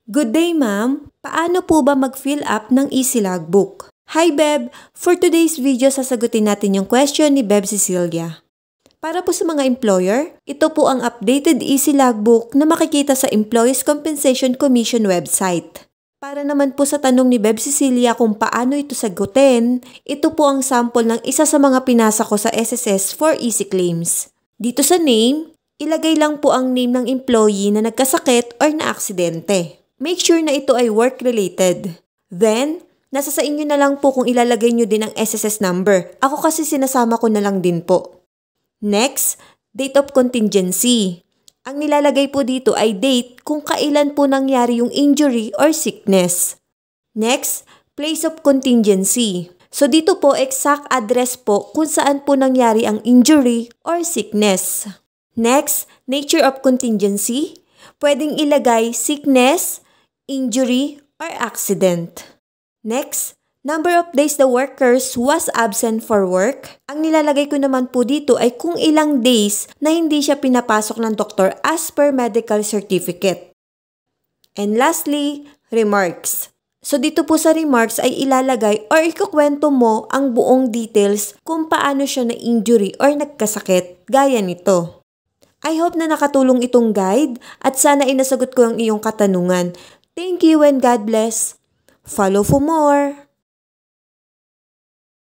Good day, ma'am. Paano po ba mag-fill up ng Easy Logbook? Hi, Beb! For today's video, sasagutin natin yung question ni Beb Cecilia. Para po sa mga employer, ito po ang updated Easy Logbook na makikita sa Employees Compensation Commission website. Para naman po sa tanong ni Beb Cecilia kung paano ito sagutin, ito po ang sample ng isa sa mga pinasa ko sa SSS for Easy Claims. Dito sa name, ilagay lang po ang name ng employee na nagkasakit or na-aksidente. Make sure na ito ay work-related. Then, nasa sa inyo na lang po kung ilalagay nyo din ang SSS number. Ako kasi sinasama ko na lang din po. Next, date of contingency. Ang nilalagay po dito ay date kung kailan po nangyari yung injury or sickness. Next, place of contingency. So dito po exact address po kung saan po nangyari ang injury or sickness. Next, nature of contingency. Pwedeng ilagay sickness, injury, or accident. Next, number of days the workers was absent for work. Ang nilalagay ko naman po dito ay kung ilang days na hindi siya pinapasok ng doktor as per medical certificate. And lastly, remarks. So dito po sa remarks ay ilalagay or ikukwento mo ang buong details kung paano siya na-injury or nagkasakit gaya nito. I hope na nakatulong itong guide at sana inasagot ko ang iyong katanungan. Thank you and God bless. Follow for more!